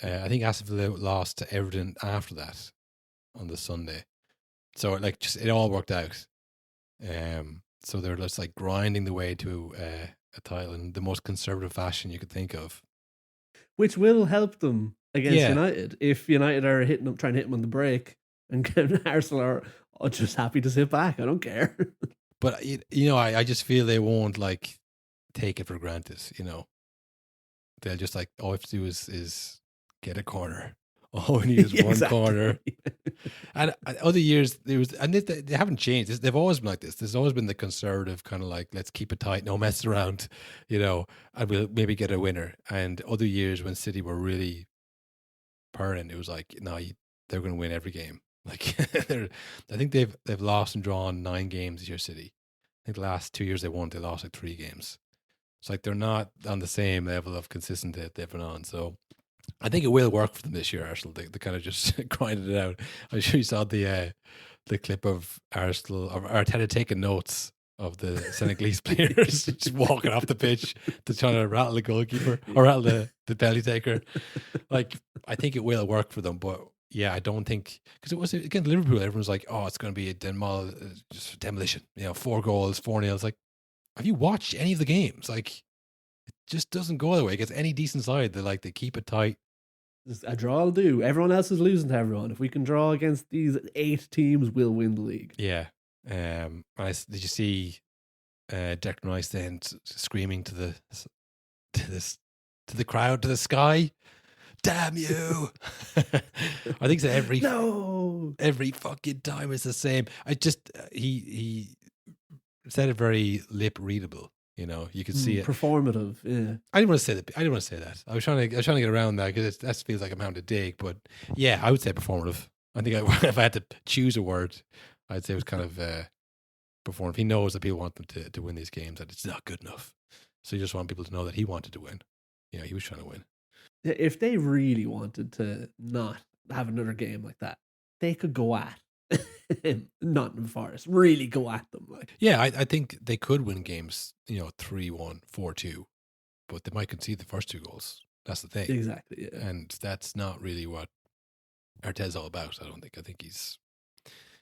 I think Aston Villa lost to Everton after that on the Sunday, so like just it all worked out. So they're just like grinding the way to a title in the most conservative fashion you could think of, Which will help them against Yeah. United if United are trying to hit them on the break, and Arsenal are just happy to sit back. I don't care. but I just feel they won't like take it for granted. They'll just like all we have to do is get a corner. All we need is one Exactly. corner. And other years they haven't changed. They've always been like this. There's always been the conservative kind of like, let's keep it tight, no mess around, and we'll maybe get a winner. And other years when City were really purring, it was like, no, they're going to win every game. Like I think they've lost and drawn 9 games this year. City. I think the last 2 years they lost like 3 games. It's like they're not on the same level of consistency that they've been on. So I think it will work for them this year, Arsenal. They kind of just grinded it out. I'm sure you saw the clip of Arsenal or Arteta taking notes of the Senegalese players just walking off the pitch to try to rattle the goalkeeper or rattle the penalty taker. Like, I think it will work for them, but yeah, I don't think, because it was against Liverpool, everyone's like, oh, it's going to be a demolition. 4 goals, 4-0. It's like, have you watched any of the games? Like, it just doesn't go that way. Against any decent side, they keep it tight. A draw will do. Everyone else is losing to everyone. If we can draw against these 8 teams, we'll win the league. Yeah. Did you see Declan Rice then screaming to the crowd, to the sky? Damn you! I think so. Every fucking time it's the same. I just he said it very lip readable. You could see it. Performative, yeah. I didn't want to say that. I was trying to get around that because that feels like I'm having to dig. But yeah, I would say performative. I think if I had to choose a word, I'd say it was kind of performative. He knows that people want them to win these games, and it's not good enough. So you just want people to know that he wanted to win. He was trying to win. If they really wanted to not have another game like that, they could go at Nottingham Forest. Really go at them. Yeah, I think they could win games, 3-1, 4-2, but they might concede the first 2 goals. That's the thing. Exactly, yeah. And that's not really what Arteta's all about, I don't think. I think he's,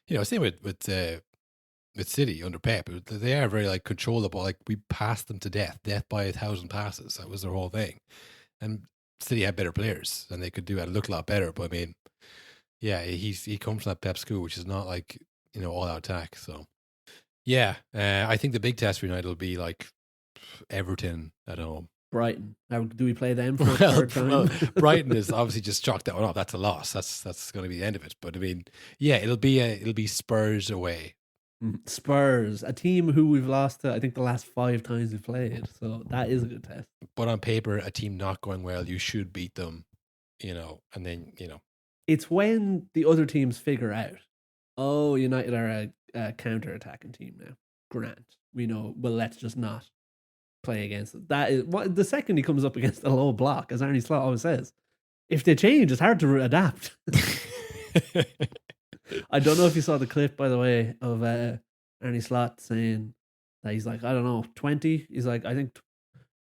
same with with City under Pep. They are very like controllable. Like we passed them to death by 1,000 passes. That was their whole thing. And City had better players and they could do it. Look a lot better. But I mean, yeah, he comes from that Pep school, which is not like, all out attack. So yeah, I think the big test for United will be like Everton at home. Brighton. Now, do we play them for a third time? Well, Brighton is obviously just chalked that one off. That's a loss. That's going to be the end of it. But I mean, yeah, it'll be Spurs away. Spurs, a team who we've lost to, I think, the last 5 times we've played. So that is a good test. But on paper, a team not going well, you should beat them, and then, It's when the other teams figure out, oh, United are a counter-attacking team now. Grant. We know, well, let's just not play against it. That is what the second he comes up against a low block, as Arnie Slot always says. If they change, it's hard to adapt. I don't know if you saw the clip, by the way, of Arnie Slot saying that he's like, I don't know, 20. He's like, I think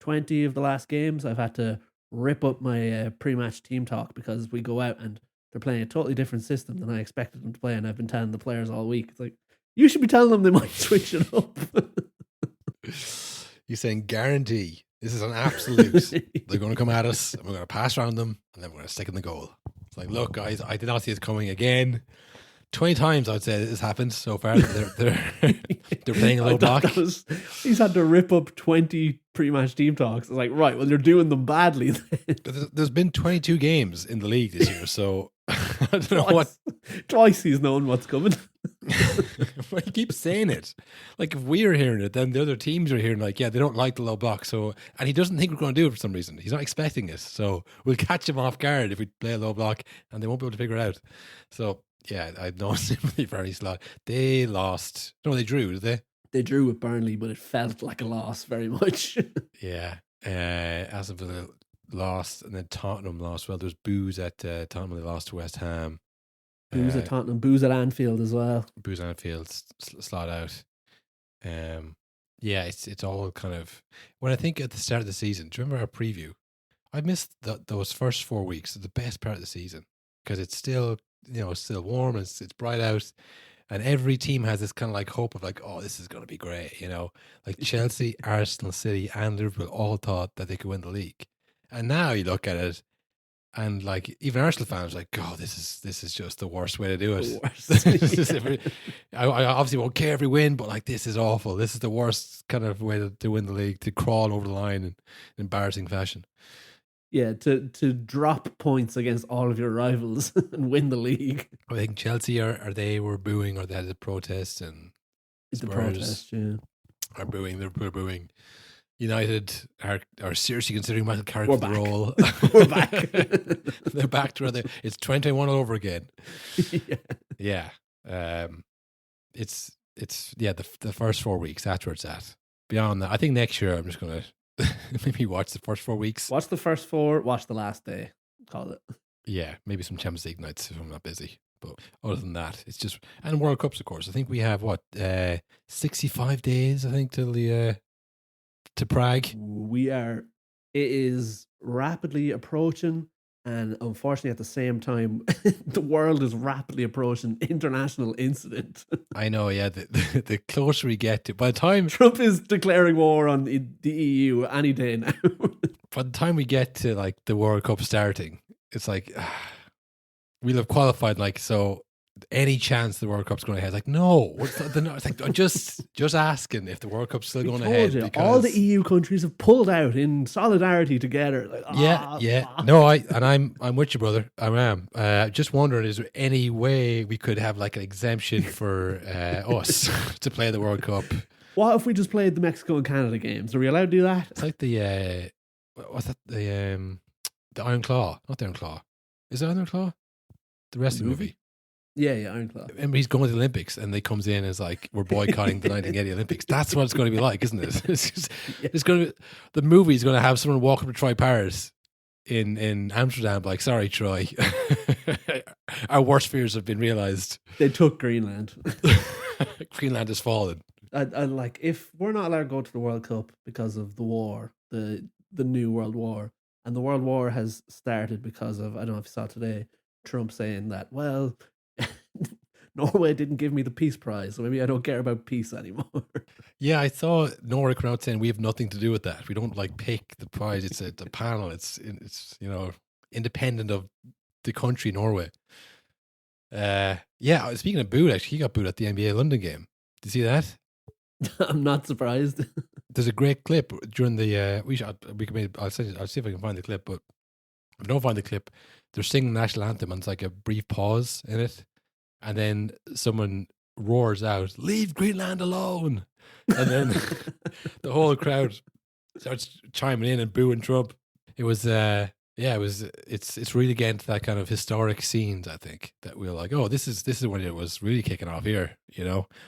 20 of the last games I've had to rip up my pre-match team talk because we go out and they're playing a totally different system than I expected them to play, and I've been telling the players all week. It's like, you should be telling them they might switch it up. You're saying guarantee. This is an absolute. They're going to come at us, and we're going to pass around them, and then we're going to stick in the goal. It's like, look, guys, I did not see it coming again. 20 times, I would say, this has happened so far. They're playing a low block. He's had to rip up 20 pre-match team talks. It's like, right, well, you're doing them badly. There's been 22 games in the league this year, so I don't know what. Twice he's known what's coming. Well, he keeps saying it. Like, if we are hearing it, then the other teams are hearing, like, yeah, they don't like the low block. So, and he doesn't think we're going to do it for some reason. He's not expecting it. So we'll catch him off guard if we play a low block, and they won't be able to figure it out. So, yeah, I have no sympathy for any slot. They lost. No, they drew, did they? They drew with Burnley, but it felt like a loss very much. Yeah. Aston Villa lost, and then Tottenham lost. Well, there was boos at Tottenham. They lost to West Ham. Boos at Tottenham, boos at Anfield as well. Boos at Anfield, slot out. Yeah, it's all kind of. When I think at the start of the season, do you remember our preview? I missed those first 4 weeks. The best part of the season because it's still, it's still warm. It's bright out, and every team has this kind of like hope of like, oh, this is going to be great. Like Chelsea, Arsenal, City, and Liverpool all thought that they could win the league, and now you look at it. And like even Arsenal fans are like, oh, this is just the worst way to do it. I obviously won't care if we win, but like this is awful. This is the worst kind of way to win the league, to crawl over the line in embarrassing fashion. Yeah, to drop points against all of your rivals and win the league. I think Chelsea were booing, or they had a protest, and it's a protest, yeah. Are booing, Liverpool are booing. United are seriously considering Michael Carrick for the role. We're back. They're back to where it's 2021 all over again. Yeah. It's the first 4 weeks. That's where it's at. Beyond that, I think next year I'm just gonna maybe watch the first 4 weeks. Watch the first 4. Watch the last day. Call it. Yeah, maybe some Champions League nights if I'm not busy. But other than that, it's just, and World Cups, of course. I think we have 65 days. I think till the. To Prague. It is rapidly approaching, and unfortunately at the same time the world is rapidly approaching international incident. I know, yeah. The closer we get to, by the time Trump is declaring war on the EU any day now. By the time we get to like the World Cup starting, it's like we'll have qualified, like, so any chance the World Cup's going ahead? Like, no. It's like, I'm just asking if the World Cup's still going ahead. Because all the EU countries have pulled out in solidarity together. Like, yeah. No, I'm with you, brother. I am. Just wondering, is there any way we could have like an exemption for us to play the World Cup? What if we just played the Mexico and Canada games? Are we allowed to do that? It's like the what's that? The Iron Claw, not the Iron Claw. Is it Iron Claw? The wrestling movie. Yeah, Iron Claw. And he's going to the Olympics, and they comes in as like, we're boycotting the 1980 Olympics. That's what it's going to be like, isn't it? It's going to be, the movie's going to have someone walk up to Troy Paris in Amsterdam, like, sorry, Troy, our worst fears have been realized. They took Greenland. Greenland has fallen. And like, if we're not allowed to go to the World Cup because of the war, the new World War, and the World War has started because of, I don't know if you saw today, Trump saying that, well, Norway didn't give me the peace prize, so maybe I don't care about peace anymore. Yeah, I saw Norway come out saying we have nothing to do with that. We don't like pick the prize. It's a panel. It's independent of the country Norway. Yeah. Speaking of booed, actually, he got booed at the NBA London game. Did you see that? I'm not surprised. There's a great clip during the. I'll see if I can find the clip. But if I don't find the clip, they're singing the national anthem, and it's like a brief pause in it, and then someone roars out, "Leave Greenland alone!" And then the whole crowd starts chiming in and booing Trump. It was. It's really getting to that kind of historic scenes. I think that we're like, oh, this is when it was really kicking off here.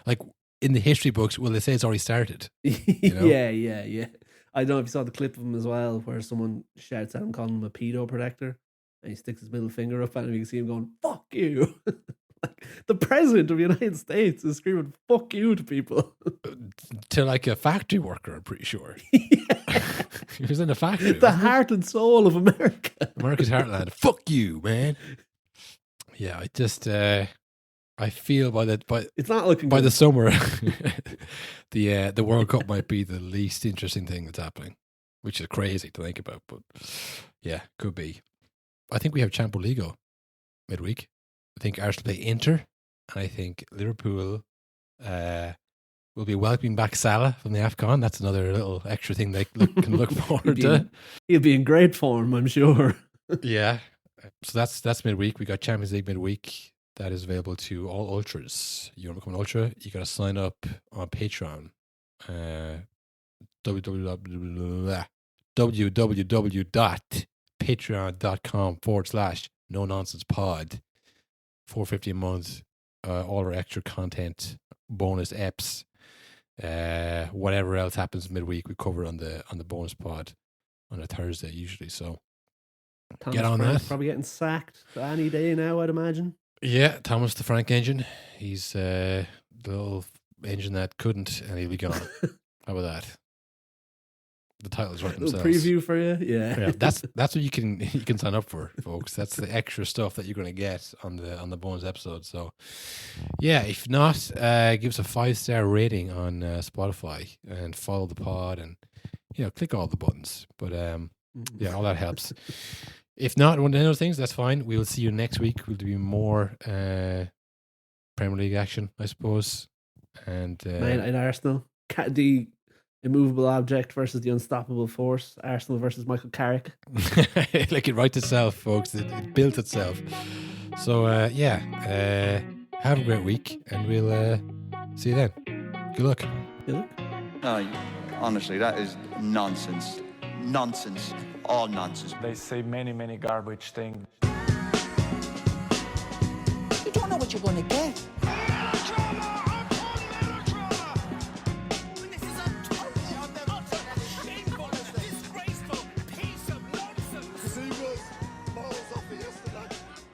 Like in the history books, well, they say it's already started. Yeah. I don't know if you saw the clip of him as well, where someone shouts at him, calling him a pedo protector, and he sticks his middle finger up at him. You can see him going, "Fuck you!" Like the president of the United States is screaming "fuck you" to people. To like a factory worker, I'm pretty sure. Yeah. He was in a factory. The heart and soul of America. America's heartland. Fuck you, man. Yeah, I just I feel it's not looking by good. the summer the World Cup might be the least interesting thing that's happening, which is crazy to think about, but yeah, could be. I think we have Champions League midweek. I think Arsenal play Inter, and I think Liverpool will be welcoming back Salah from the AFCON. That's another little extra thing they can look forward to. He'll be in great form, I'm sure. Yeah. So that's midweek. We got Champions League midweek. That is available to all ultras. You want to become an ultra? You got to sign up on Patreon. www.patreon.com/no nonsense pod. $4.50 a month. All our extra content, bonus eps, whatever else happens midweek, we cover on the bonus pod on a Thursday usually. So Thomas get on Frank's that. probably getting sacked any day now, I'd imagine. Yeah, Thomas the Frank engine. He's the little engine that couldn't, and he'll be gone. How about that? The titles write themselves. Little preview for you, Yeah, that's what you can sign up for, folks. That's the extra stuff that you're going to get on the bonus episode. So, yeah, if not, give us a 5-star rating on Spotify and follow the pod and click all the buttons. But yeah, all that helps. If not one of those things, that's fine. We'll see you next week. We'll do more Premier League action, I suppose. And Man United Arsenal, the immovable object versus the unstoppable force. Arsenal versus Michael Carrick. Like it writes itself, folks. It built itself. So have a great week, and we'll see you then. Good luck. No, honestly, that is nonsense. Nonsense. All nonsense. They say many garbage things. You don't know what you're going to get.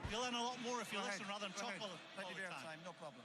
You'll learn a lot more if you listen rather than talk all the time. No problem.